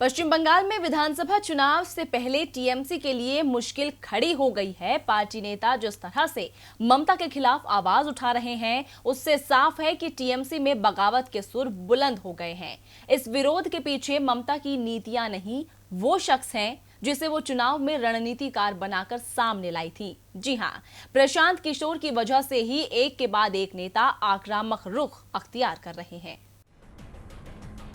पश्चिम बंगाल में विधानसभा चुनाव से पहले टीएमसी के लिए मुश्किल खड़ी हो गई है। पार्टी नेता जिस तरह से ममता के खिलाफ आवाज उठा रहे हैं, उससे साफ है कि टीएमसी में बगावत के सुर बुलंद हो गए हैं। इस विरोध के पीछे ममता की नीतियां नहीं, वो शख्स हैं जिसे वो चुनाव में रणनीतिकार बनाकर सामने लाई थी। जी हां, प्रशांत किशोर की वजह से ही एक के बाद एक नेता आक्रामक रुख अख्तियार कर रहे हैं।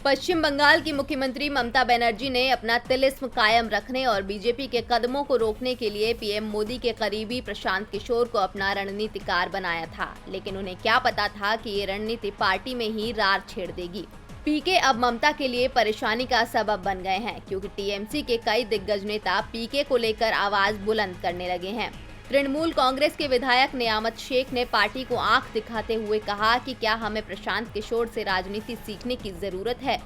पश्चिम बंगाल की मुख्यमंत्री ममता बनर्जी ने अपना तिलिस्म कायम रखने और बीजेपी के कदमों को रोकने के लिए पीएम मोदी के करीबी प्रशांत किशोर को अपना रणनीतिकार बनाया था। लेकिन उन्हें क्या पता था कि ये रणनीति पार्टी में ही रार छेड़ देगी। पीके अब ममता के लिए परेशानी का सबब बन गए हैं, क्योंकि टीएमसी के कई दिग्गज नेता पीके को लेकर आवाज बुलंद करने लगे हैं। तृणमूल कांग्रेस के विधायक नियामत शेख ने पार्टी को आंख दिखाते हुए कहा कि क्या हमें प्रशांत किशोर से राजनीति सीखने की जरूरत है।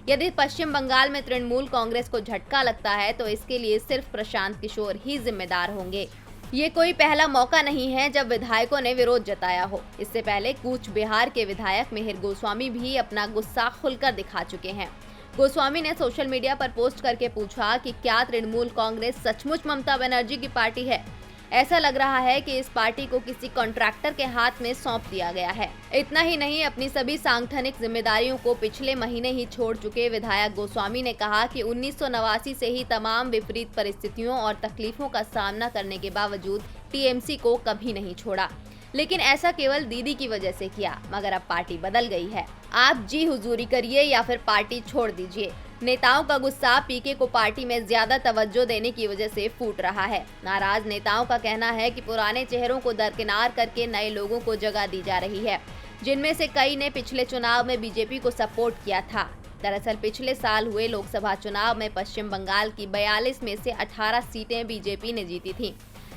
यदि पश्चिम बंगाल में तृणमूल कांग्रेस को झटका लगता है तो इसके लिए सिर्फ प्रशांत किशोर ही जिम्मेदार होंगे। ये कोई पहला मौका नहीं है जब विधायकों ने विरोध जताया हो। इससे पहले कूच बिहार के विधायक मिहिर गोस्वामी भी अपना गुस्सा खुलकर दिखा चुके हैं। गोस्वामी ने सोशल मीडिया पर पोस्ट करके पूछा कि क्या तृणमूल कांग्रेस सचमुच ममता बनर्जी की पार्टी है। ऐसा लग रहा है कि इस पार्टी को किसी कॉन्ट्रैक्टर के हाथ में सौंप दिया गया है। इतना ही नहीं, अपनी सभी सांगठनिक जिम्मेदारियों को पिछले महीने ही छोड़ चुके विधायक गोस्वामी ने कहा कि 1989 से ही तमाम विपरीत परिस्थितियों और तकलीफों का सामना करने के बावजूद टीएमसी को कभी नहीं छोड़ा, लेकिन ऐसा केवल दीदी की वजह से किया। मगर अब पार्टी बदल गई है। आप जी हुजूरी करिए या फिर पार्टी छोड़ दीजिए। नेताओं का गुस्सा पीके को पार्टी में ज्यादा तवज्जो देने की वजह से फूट रहा है। नाराज नेताओं का कहना है कि पुराने चेहरों को दरकिनार करके नए लोगों को जगह दी जा रही है, जिनमें से कई ने पिछले चुनाव में बीजेपी को सपोर्ट किया था। दरअसल पिछले साल हुए लोकसभा चुनाव में पश्चिम बंगाल की 42 में से 18 सीटें बीजेपी ने जीती थीं।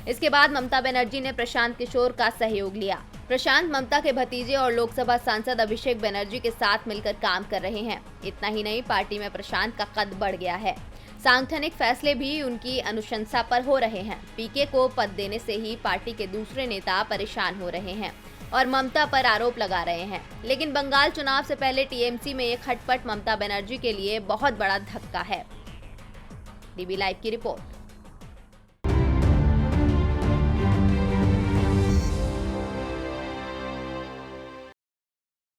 इसके बाद ममता बनर्जी ने प्रशांत किशोर का सहयोग लिया। प्रशांत ममता के भतीजे और लोकसभा सांसद अभिषेक बनर्जी के साथ मिलकर काम कर रहे हैं। इतना ही नहीं, पार्टी में प्रशांत का कद बढ़ गया है। सांगठनिक फैसले भी उनकी अनुशंसा पर हो रहे हैं। पीके को पद देने से ही पार्टी के दूसरे नेता परेशान हो रहे हैं और ममता पर आरोप लगा रहे हैं। लेकिन बंगाल चुनाव से पहले टीएमसी में एक खटपट ममता बनर्जी के लिए बहुत बड़ा धक्का है। डीबी लाइव की रिपोर्ट।